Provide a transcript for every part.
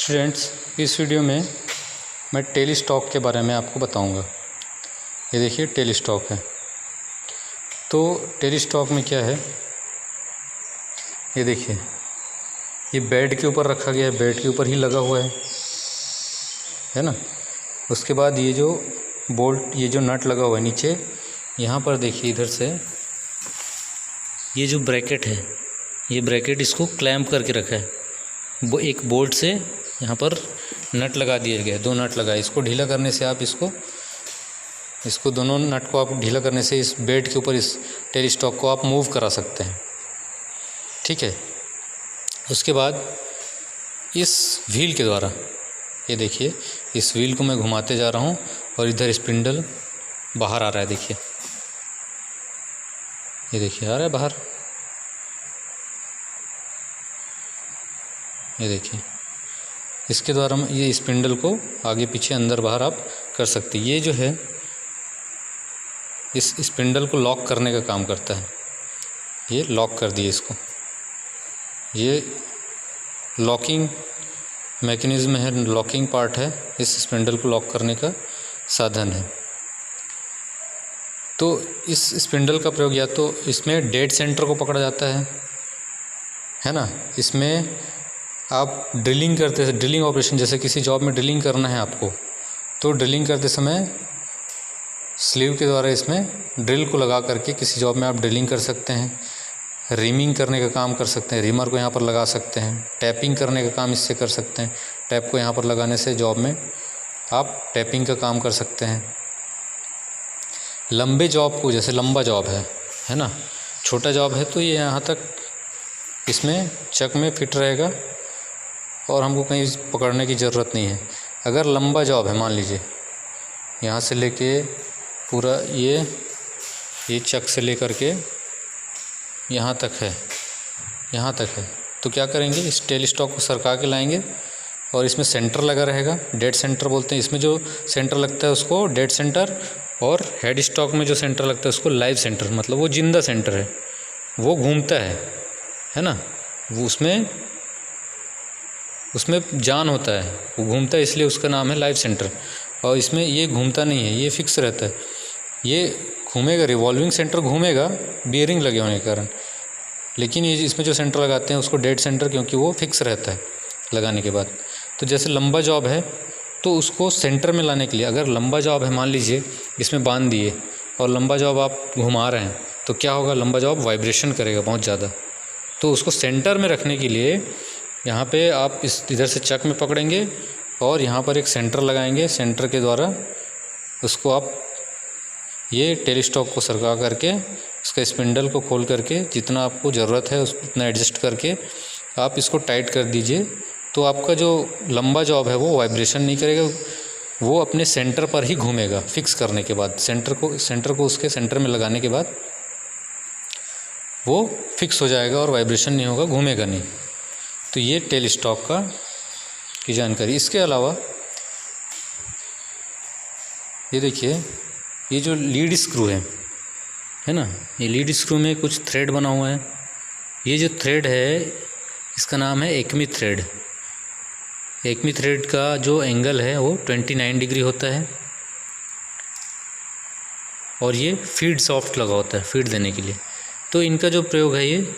Students, इस video में मैं टेल स्टॉक के बारे में आपको बताऊंगा। ये देखिए टेल स्टॉक है। तो टेल स्टॉक में क्या है, ये देखिए ये बेड के ऊपर रखा गया है, बेड के ऊपर ही लगा हुआ है ना। उसके बाद ये जो बोल्ट, ये जो नट लगा हुआ है नीचे, यहाँ पर देखिए इधर से ये जो ब्रैकेट है, ये ब्रैकेट इसको क्लैम्प करके रखा है। वो एक बोल्ट से यहाँ पर नट लगा दिया गया है, 2 नट लगाए। इसको ढीला करने से आप इसको दोनों नट को आप ढीला करने से इस बेड के ऊपर इस टेल स्टॉक को आप मूव करा सकते हैं, ठीक है। उसके बाद इस व्हील के द्वारा, ये देखिए इस व्हील को मैं घुमाते जा रहा हूँ और इधर स्पिंडल बाहर आ रहा है। देखिए ये देखिए आ रहा है बाहर, ये देखिए। इसके द्वारा ये स्पिंडल को आगे पीछे अंदर बाहर आप कर सकते हैं। ये जो है इस स्पिंडल को लॉक करने का काम करता है। ये लॉक कर दिए इसको, ये लॉकिंग मैकेनिज़्म है, लॉकिंग पार्ट है, इस स्पिंडल को लॉक करने का साधन है। तो इस स्पिंडल का प्रयोग या तो इसमें डेड सेंटर को पकड़ा जाता है ना। इसमें आप ड्रिलिंग करते हैं, ड्रिलिंग ऑपरेशन, जैसे किसी जॉब में ड्रिलिंग करना है आपको, तो ड्रिलिंग करते समय स्लीव के द्वारा इसमें ड्रिल को लगा करके किसी जॉब में आप ड्रिलिंग कर सकते हैं। रीमिंग करने का काम कर सकते हैं, रीमर को यहाँ पर लगा सकते हैं। टैपिंग करने का काम इससे कर सकते हैं, टैप को यहाँ पर लगाने से जॉब में आप टैपिंग का काम कर सकते हैं। लंबे जॉब को, जैसे लंबा जॉब है ना, छोटा जॉब है तो ये यहाँ तक इसमें चक में फिट रहेगा और हमको कहीं पकड़ने की ज़रूरत नहीं है। अगर लंबा जॉब है, मान लीजिए यहाँ से लेके पूरा ये चक से लेकर के यहाँ तक है, तो क्या करेंगे, इस टेल स्टॉक को सरका के लाएंगे और इसमें सेंटर लगा रहेगा, डेड सेंटर बोलते हैं। इसमें जो सेंटर लगता है उसको डेड सेंटर, और हेड स्टॉक में जो सेंटर लगता है उसको लाइव सेंटर, मतलब वो जिंदा सेंटर है, वो घूमता है ना। वो उसमें जान होता है, वो घूमता है, इसलिए उसका नाम है लाइव सेंटर। और इसमें ये घूमता नहीं है, ये फिक्स रहता है। ये घूमेगा, रिवॉल्विंग सेंटर घूमेगा बियरिंग लगे होने के कारण, लेकिन ये इसमें जो सेंटर लगाते हैं उसको डेड सेंटर, क्योंकि वो फिक्स रहता है लगाने के बाद। तो जैसे लंबा जॉब है तो उसको सेंटर में लाने के लिए, अगर लंबा जॉब है, मान लीजिए इसमें बांध दिए और लंबा जॉब आप घुमा रहे हैं, तो क्या होगा, लंबा जॉब वाइब्रेशन करेगा बहुत ज़्यादा। तो उसको सेंटर में रखने के लिए यहाँ पे आप इस इधर से चक में पकड़ेंगे और यहाँ पर एक सेंटर लगाएंगे। सेंटर के द्वारा उसको आप ये टेल स्टॉक को सरका करके इसका स्पिंडल को खोल करके जितना आपको ज़रूरत है उतना एडजस्ट करके आप इसको टाइट कर दीजिए। तो आपका जो लंबा जॉब है वो वाइब्रेशन नहीं करेगा, वो अपने सेंटर पर ही घूमेगा। फिक्स करने के बाद सेंटर को उसके सेंटर में लगाने के बाद वो फिक्स हो जाएगा और वाइब्रेशन नहीं होगा, घूमेगा नहीं। तो ये टेल स्टॉक की जानकारी। इसके अलावा ये देखिए, ये जो लीड स्क्रू है ना, ये लीड स्क्रू में कुछ थ्रेड बना हुआ है। ये जो थ्रेड है इसका नाम है एक्मी थ्रेड। एक्मी थ्रेड का जो एंगल है वो 29 डिग्री होता है और ये फीड सॉफ्ट लगा होता है, फीड देने के लिए। तो इनका जो प्रयोग है, ये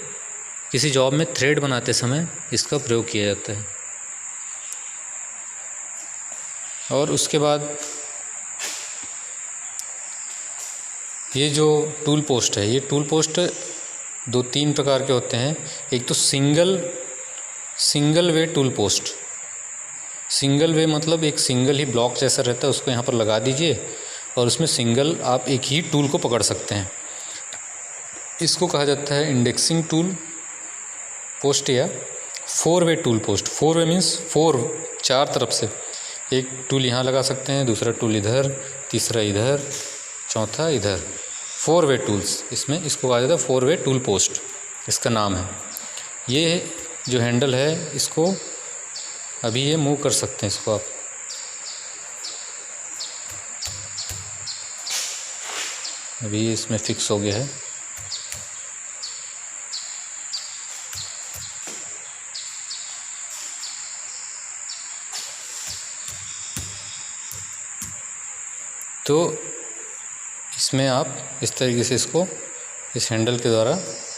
किसी जॉब में थ्रेड बनाते समय इसका प्रयोग किया जाता है। और उसके बाद ये जो टूल पोस्ट है, ये टूल पोस्ट 2-3 प्रकार के होते हैं। एक तो single way tool post. Single way मतलब एक सिंगल ही ब्लॉक जैसा रहता है, उसको यहाँ पर लगा दीजिए और उसमें सिंगल आप एक ही टूल को पकड़ सकते हैं। इसको कहा जाता है इंडेक्सिंग टूल पोस्ट या 4 वे टूल पोस्ट। 4 वे मीन्स 4 तरफ से एक टूल यहाँ लगा सकते हैं, दूसरा टूल इधर, तीसरा इधर, चौथा इधर। 4 वे टूल्स, इसमें इसको कहा जाता है 4 वे टूल पोस्ट, इसका नाम है। ये जो हैंडल है इसको अभी ये मूव कर सकते हैं, इसको आप अभी इसमें फिक्स हो गया है। तो इसमें आप इस तरीके से इसको इस हैंडल के द्वारा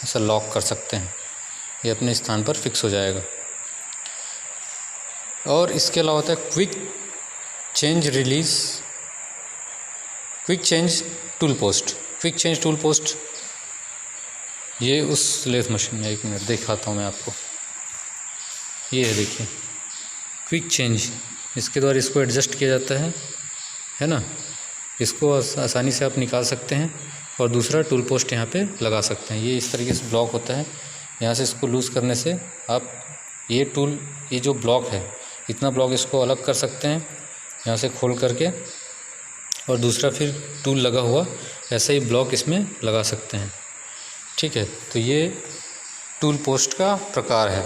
ऐसा लॉक कर सकते हैं, ये अपने स्थान पर फिक्स हो जाएगा। और इसके अलावा होता है quick change release, quick change tool post. Quick change tool post ये उस लेथ मशीन में, एक मिनट दिखाता हूँ मैं आपको। ये है, देखिए क्विक चेंज, इसके द्वारा इसको एडजस्ट किया जाता है ना। इसको आसानी से आप निकाल सकते हैं और दूसरा टूल पोस्ट यहाँ पे लगा सकते हैं। ये इस तरीके से ब्लॉक होता है, यहाँ से इसको लूज़ करने से आप ये जो ब्लॉक है, इतना ब्लॉक इसको अलग कर सकते हैं यहाँ से खोल करके, और दूसरा फिर टूल लगा हुआ ऐसा ही ब्लॉक इसमें लगा सकते हैं। ठीक है, तो ये टूल पोस्ट का प्रकार है।